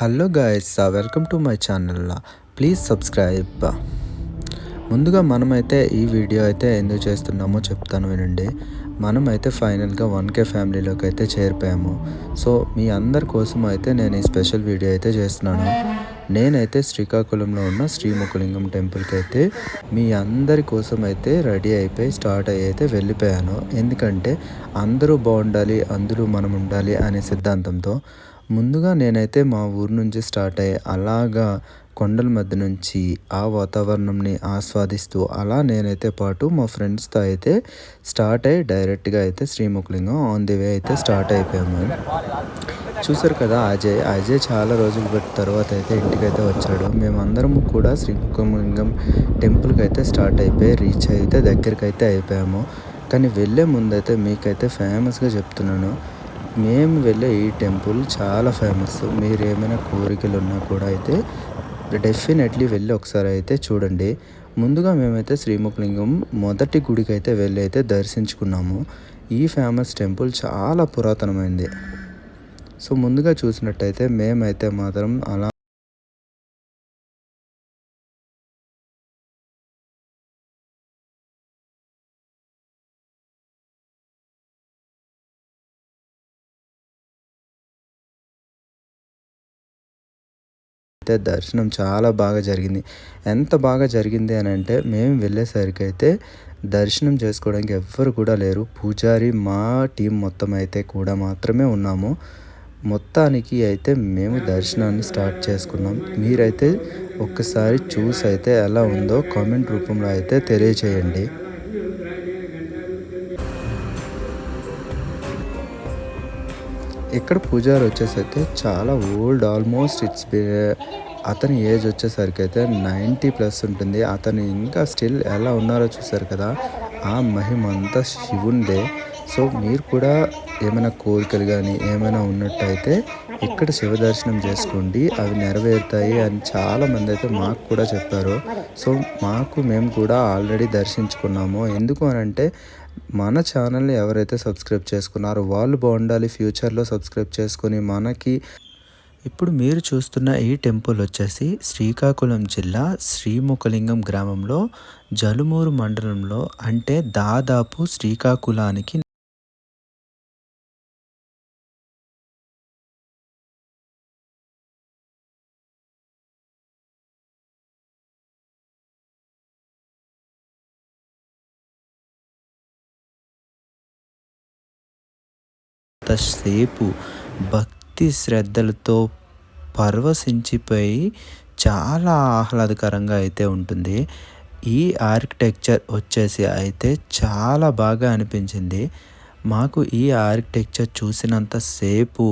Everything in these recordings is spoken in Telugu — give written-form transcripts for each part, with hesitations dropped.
Hello guys, welcome to my channel. Please subscribe. ముందుగా మనమైతే ఈ వీడియో అయితే ఎందుకు చేస్తున్నామో చెప్తాను వినండి. మనమైతే ఫైనల్గా 1K ఫ్యామిలీలోకి అయితే చేరిపోయాము. సో మీ అందరి కోసం అయితే నేను ఈ స్పెషల్ వీడియో అయితే చేస్తున్నాను. నేనైతే శ్రీకాకుళంలో ఉన్న శ్రీముఖలింగం టెంపుల్కి అయితే మీ అందరి కోసం అయితే రెడీ అయిపోయి స్టార్ట్ అయ్యి అయితే వెళ్ళిపోయాను. ఎందుకంటే అందరూ బాగుండాలి, అందరూ మనం ఉండాలి అనే సిద్ధాంతంతో ముందుగా నేనైతే మా ఊరు నుంచి స్టార్ట్ అయ్యి అలాగా కొండల మధ్య నుంచి ఆ వాతావరణంని ఆస్వాదిస్తూ అలా నేనైతే పాటు మా ఫ్రెండ్స్తో అయితే స్టార్ట్ అయ్యి డైరెక్ట్గా అయితే శ్రీముఖలింగం ఆన్ ది వే అయితే స్టార్ట్ అయిపోయాము. చూసారు కదా, అజయ్ చాలా రోజులు తర్వాత అయితే ఇంటికైతే వచ్చాడు. మేమందరం కూడా శ్రీముఖలింగం టెంపుల్కి అయితే స్టార్ట్ అయిపోయి రీచ్ అయితే దగ్గరికి అయితే అయిపోయాము. కానీ వెళ్ళే ముందైతే మీకైతే ఫేమస్గా చెప్తున్నాను, మేము వెళ్ళే ఈ టెంపుల్ చాలా ఫేమస్. మీరు ఏమైనా కోరికలు ఉన్నా కూడా అయితే డెఫినెట్లీ వెళ్ళి ఒకసారి అయితే చూడండి. ముందుగా మేమైతే శ్రీముఖలింగం మొదటి గుడికి అయితే వెళ్ళి అయితే దర్శించుకున్నాము. ఈ ఫేమస్ టెంపుల్ చాలా పురాతనమైంది. సో ముందుగా చూసినట్టయితే మేమైతే మాత్రం అలా అయితే దర్శనం చాలా బాగా జరిగింది. ఎంత బాగా జరిగింది అని అంటే మేము వెళ్ళేసరికి అయితే దర్శనం చేసుకోవడానికి ఎవ్వరు కూడా లేరు. పూజారి మా టీం మొత్తం అయితే కూడా మాత్రమే ఉన్నాము. మొత్తానికి అయితే మేము దర్శనాన్ని స్టార్ట్ చేసుకున్నాం. మీరైతే ఒక్కసారి చూసి అయితే ఎలా ఉందో కామెంట్ రూపంలో అయితే తెలియచేయండి. ఇక్కడ పూజారి వచ్చేసరికి చాలా ఓల్డ్, ఆల్మోస్ట్ అతని ఏజ్ వచ్చేసరికి అయితే 90+ ఉంటుంది. అతను ఇంకా స్టిల్ ఎలా ఉన్నారో చూసారు కదా, ఆ మహిమ అంతా శివుందే. సో మీరు కూడా ఏమైనా కోరికలు కానీ ఏమైనా ఉన్నట్టయితే ఇక్కడ శివ దర్శనం చేసుకోండి, అవి నెరవేరుతాయి అని చాలామంది అయితే మాకు కూడా చెప్పారు. సో మేము కూడా ఆల్రెడీ దర్శించుకున్నాము. ఎందుకు అని అంటే మన ఛానల్ని ఎవరైతే సబ్స్క్రైబ్ చేసుకున్నారో వాళ్ళు బాగుండాలి, ఫ్యూచర్లో సబ్స్క్రైబ్ చేసుకొని మనకి. ఇప్పుడు మీరు చూస్తున్న ఈ టెంపుల్ వచ్చేసి శ్రీకాకుళం జిల్లా శ్రీముఖలింగం గ్రామంలో జలుమూరు మండలంలో, అంటే దాదాపు శ్రీకాకుళానికి సేపు భక్తి శ్రద్ధలతో పరవశించిపోయి చాలా ఆహ్లాదకరంగా అయితే ఉంటుంది. ఈ ఆర్కిటెక్చర్ వచ్చేసి అయితే చాలా బాగా అనిపించింది మాకు. ఈ ఆర్కిటెక్చర్ చూసినంతసేపు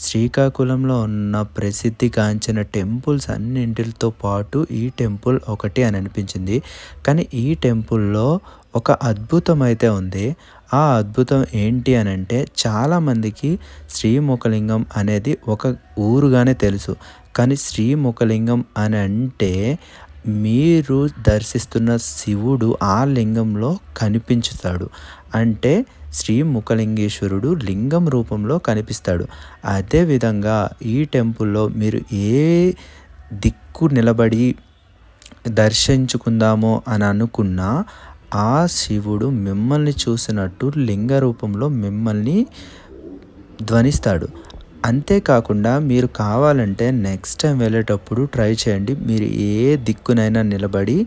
శ్రీకాకుళంలో ఉన్న ప్రసిద్ధిగాంచిన టెంపుల్స్ అన్నింటితో పాటు ఈ టెంపుల్ ఒకటి అని అనిపించింది. కానీ ఈ టెంపుల్లో ఒక అద్భుతం అయితే ఉంది. ఆ అద్భుతం ఏంటి అని అంటే చాలామందికి శ్రీముఖలింగం అనేది ఒక ఊరుగానే తెలుసు. కానీ శ్రీముఖలింగం అని అంటే మీరు దర్శిస్తున్న శివుడు ఆ లింగంలో కనిపించుతాడు. అంటే శ్రీముఖలింగేశ్వరుడు లింగం రూపంలో కనిపిస్తాడు. అదేవిధంగా ఈ టెంపుల్లో మీరు ఏ దిక్కు నిలబడి దర్శించుకుందామో అని అనుకున్నా ఆ శివుడు మిమ్మల్ని చూసినట్టు లింగ రూపంలో మిమ్మల్ని ధ్వనిస్తాడు. అంతేకాకుండా మీరు కావాలంటే నెక్స్ట్ టైం వెళ్ళేటప్పుడు ట్రై చేయండి. మీరు ఏ దిక్కునైనా నిలబడి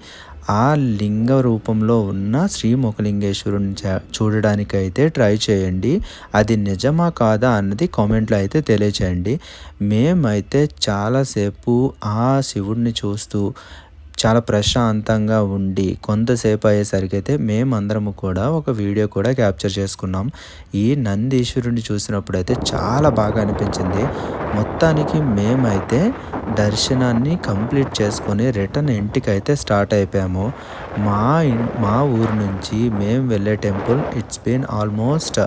ఆ లింగ రూపంలో ఉన్న శ్రీముఖలింగేశ్వరుని చూడడానికైతే ట్రై చేయండి. అది నిజమా కాదా అన్నది కామెంట్లో అయితే తెలియచేయండి. మేమైతే చాలాసేపు ఆ శివుడిని చూస్తూ చాలా ప్రశాంతంగా ఉండి కొంతసేపు అయ్యేసరికి అయితే మేమందరము కూడా ఒక వీడియో కూడా క్యాప్చర్ చేసుకున్నాం. ఈ నందీశ్వరుని చూసినప్పుడు అయితే చాలా బాగా అనిపించింది. మొత్తానికి మేమైతే దర్శనాన్ని కంప్లీట్ చేసుకొని రిటర్న్ ఇంటికైతే స్టార్ట్ అయిపోయాము. మా ఊరు నుంచి మేము వెళ్ళే టెంపుల్ ఇట్స్ బీన్ ఆల్మోస్ట్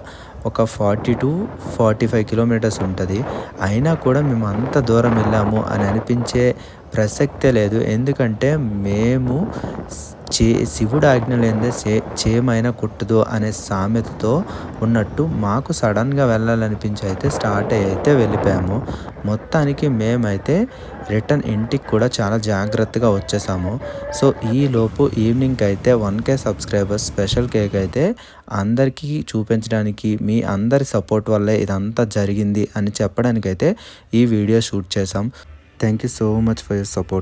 ఒక 40-45 కిలోమీటర్స్ ఉంటుంది. అయినా కూడా మేము అంత దూరం వెళ్ళాము అని అనిపించే ప్రసక్తే లేదు. ఎందుకంటే మేము శివుడు ఆజ్ఞ లేనిదే చేమైనా కుట్టదు అనే సామెతతో ఉన్నట్టు మాకు సడన్గా వెళ్ళాలనిపించి అయితే స్టార్ట్ అయ్యి అయితే వెళ్ళిపోయాము. మొత్తానికి మేమైతే రిటర్న్ ఇంటికి కూడా చాలా జాగ్రత్తగా వచ్చేసాము. సో ఈలోపు ఈవినింగ్కి అయితే 1K సబ్స్క్రైబర్స్ స్పెషల్ కేక్ అయితే అందరికీ చూపించడానికి మీ అందరి సపోర్ట్ వల్లే ఇదంతా జరిగింది అని చెప్పడానికైతే ఈ వీడియో షూట్ చేసాం. Thank you so much for your support.